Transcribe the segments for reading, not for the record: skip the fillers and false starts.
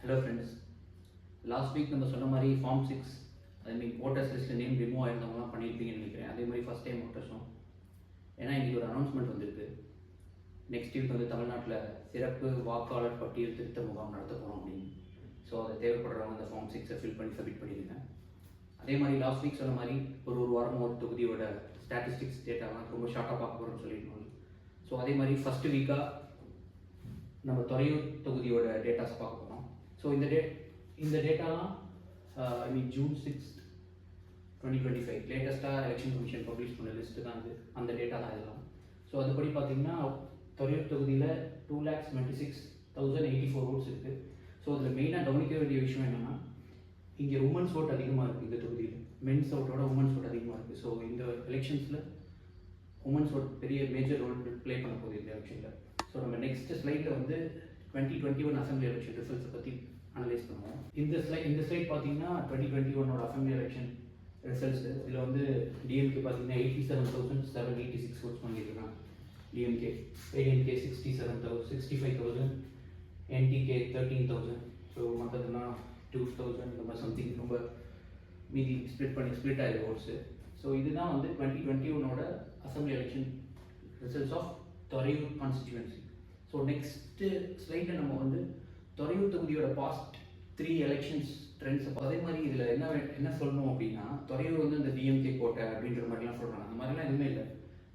Hello friends, last week நம்ம சொன்ன மாதிரி ஃபார்ம் 6 ஐ மீன் ஓட்டர்ஸ் லிஸ்ட்டில் நேம் ரிமூவ் ஆயிருந்தவங்களாம் பண்ணியிருப்பீங்கன்னு நினைக்கிறேன். அதே மாதிரி ஃபஸ்ட் டைம் ஓட்டர்ஸும். ஏன்னா இன்றைக்கி ஒரு அனௌன்ஸ்மெண்ட் வந்திருக்கு. நெக்ஸ்ட் வீக் வந்து தமிழ்நாட்டில் சிறப்பு வாக்காளர் பட்டியல் திருத்த முகாம் நடத்த போகிறோம் அப்படின்னு. ஸோ அதை தேவைப்படுறவங்க அந்த ஃபார்ம் 6 ஃபில் பண்ணி சப்மிட் பண்ணிடுங்க. அதே மாதிரி லாஸ்ட் வீக் சொன்ன மாதிரி ஒரு வாரம் ஒரு தொகுதியோட ஸ்டாட்டிஸ்டிக்ஸ் டேட்டாலாம் ரொம்ப ஷார்ட்டாக பார்க்க போகிறோம்னு சொல்லியிருந்தோம். ஸோ அதே மாதிரி ஃபஸ்ட்டு வீக்காக நம்ம துறையூர் தொகுதியோட டேட்டாஸ் பார்க்க போகிறோம். ஸோ இந்த டேட்டாலாம் ஐ மீன் June 6, 2025 லேட்டஸ்ட்டாக எலெக்ஷன் கமிஷன் பப்ளிஷ் பண்ண லிஸ்ட்டு தான் அது. அந்த டேட்டா தான் இதெல்லாம். ஸோ அதுபடி பார்த்தீங்கன்னா துறையூர் தொகுதியில் 2,26,084 ஓட்ஸ் இருக்குது. ஸோ அதில் மெயினாக கவனிக்க வேண்டிய விஷயம் என்னென்னா, இங்கே உமன்ஸ் ஓட் அதிகமாக இருக்குது. இந்த தொகுதியில் மென்ஸ் ஓட்டோட உமன்ஸ் ஓட் அதிகமாக இருக்குது. ஸோ இந்த எலெக்ஷன்ஸில் உமன்ஸ் ஓட் பெரிய மேஜர் ரோல் ப்ளே பண்ண போகுது இந்த எலெக்ஷனில். ஸோ நம்ம நெக்ஸ்ட் ஸ்லைடில் வந்து 2021 அசம்பிளி எலெக்ஷன் ரிசல்ட்ஸை பற்றி அனலைஸ் பண்ணுவோம். இந்த ஸ்லைட் பார்த்தீங்கன்னா 2021 அசம்பிளி எலெக்ஷன் ரிசல்ட்ஸ். இதில் வந்து டிஎம்கே பார்த்தீங்கன்னா 87,786 ஓட்ஸ் வாங்கியிருக்காங்க. DMK 65,000, NTK 13,000. ஸோ மற்றதுலாம் 2,000 இந்த மாதிரி சம்திங் ரொம்ப மீதி ஸ்ப்ளிட் ஆகிற ஓட்ஸு. ஸோ இதுதான் வந்து 2021 assembly election results of Thuraiyur constituency. So next ஸ்லைடில் நம்ம வந்து துறையூர் தொகுதியோட பாஸ்ட் 3 எலெக்ஷன்ஸ் ட்ரெண்ட்ஸ். அதே மாதிரி இதில் என்ன சொல்லணும் அப்படின்னா, துறையூர் வந்து இந்த டிஎம்கே கோட்டை அப்படின்ற மாதிரிலாம் சொல்கிறாங்க. அந்த மாதிரிலாம் எதுவுமே இல்லை.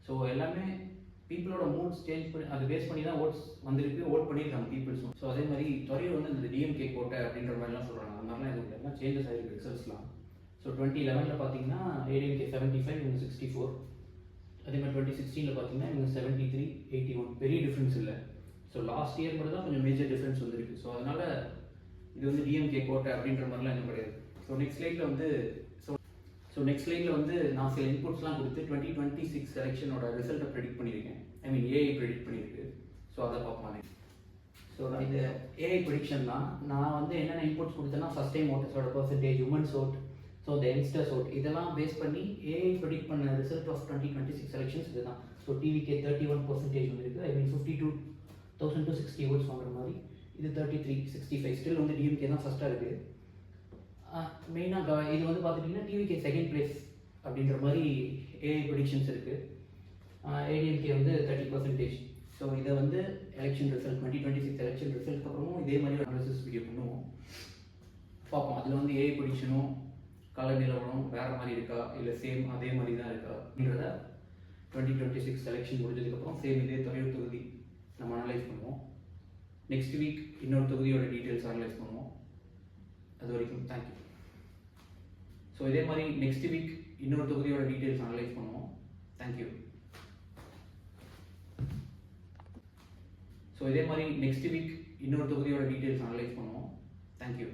ஸோ எல்லாமே பீப்புளோட மூட்ஸ் சேஞ்ச் பண்ணி அதை பேஸ் பண்ணி தான் ஓட்ஸ் வந்திருக்கு, ஓட் பண்ணியிருக்காங்க பீப்புள்ஸும். ஸோ அதே மாதிரி துறையூர் வந்து இந்த டிஎம்கே கோட்டை அப்படின்ற மாதிரிலாம் சொல்கிறாங்க. அந்த மாதிரிலாம் எதுவும் இல்லை, எல்லாம் சேஞ்சஸ் ஆகிருக்கு ரிசல்ட்ஸ்லாம். ஸோ 2011 பார்த்தீங்கன்னா ஏடிஎம்கே 75, இவங்க 64. அதே மாதிரி 2016 பார்த்தீங்கன்னா இவங்க 73, 81. பெரிய டிஃப்ரென்ஸ் இல்லை. ஸோ லாஸ்ட் இயர் மட்டும் தான் கொஞ்சம் மேஜர் டிஃப்ரென்ஸ் வந்துருக்கு. ஸோ அதனால் இது வந்து டிஎம்கே கோட்டை அப்படின்ற மாதிரிலாம் எதுவும் கிடையாது. ஸோ நெக்ஸ்ட் ஸ்லைடில் வந்து நான் சில இன்புட்ஸ்லாம் கொடுத்து 2026 எலெக்ஷனோட ரிசல்ட்டை ப்ரெடிக்ட் பண்ணியிருக்கேன். ஐ மீன் ஏஐ ப்ரெடிக்ட் பண்ணியிருக்கு. ஸோ அதை பார்ப்பாங்க. ஸோ இந்த ஏஐ ப்ரெடிக்ஷன் தான் நான் வந்து என்னென்ன இன்புட்ஸ் கொடுத்தேன்னா, ஃபஸ்ட் டைம் ஓட்டர்ஸோட பர்சன்டேஜ், உமன்ஸ் ஓட், ஸோ இந்த யங்ஸ்டர்ஸ் ஓட், இதெல்லாம் பேஸ் பண்ணி ஏஐ ப்ரெடிக்ட் பண்ண ரிசல்ட் ஆஃப் 2026 எலெக்ஷன்ஸ் இதுதான். ஸோ டிவிகே 31% வந்துருக்கு. ஐ மீன் 52,260 ஓட்ஸ் வாங்குற மாதிரி. இது 33, 65. ஸ்டில் வந்து டிஎம்கே தான் ஃபஸ்ட்டாக இருக்குது. மெயினாக இது வந்து பார்த்துட்டிங்கன்னா டிவிகே செகண்ட் பிளேஸ் அப்படின்ற மாதிரி ஏஐ ப்ரெடிக்ஷன்ஸ் இருக்குது. ஏடிஎம்கே வந்து 30%. ஸோ இதை வந்து எலெக்ஷன் ரிசல்ட் 2026 எலெக்ஷன் ரிசல்ட்க்கு அப்புறமும் இதே மாதிரி ஒரு அனாலிசிஸ் வீடியோ பண்ணுவோம், பார்ப்போம். அதில் வந்து ஏஐ ப்ரெடிக்ஷனும் கால நிலவரம் வேறு மாதிரி இருக்கா, இல்லை சேம் அதே மாதிரி தான் இருக்கா அப்படின்றத 2026 எலெக்ஷன் முடிஞ்சதுக்கப்புறம் சேம் இதே துறையூர் தொகுதி நம்ம அனலைஸ் பண்ணுவோம். நெக்ஸ்ட் வீக் இன்னொரு தொகுதியோட டீட்டெயில்ஸ் அனலைஸ் பண்ணுவோம். அது வரைக்கும் தேங்க்யூ. ஸோ இதே மாதிரி நெக்ஸ்ட் வீக் இன்னொரு தொகுதியோட டீட்டெயில்ஸ் அனலைஸ் பண்ணுவோம். தேங்க்யூ. ஸோ இதே மாதிரி நெக்ஸ்ட் வீக் இன்னொரு தொகுதியோட டீட்டெயில்ஸ் அனலைஸ் பண்ணுவோம். தேங்க்யூ.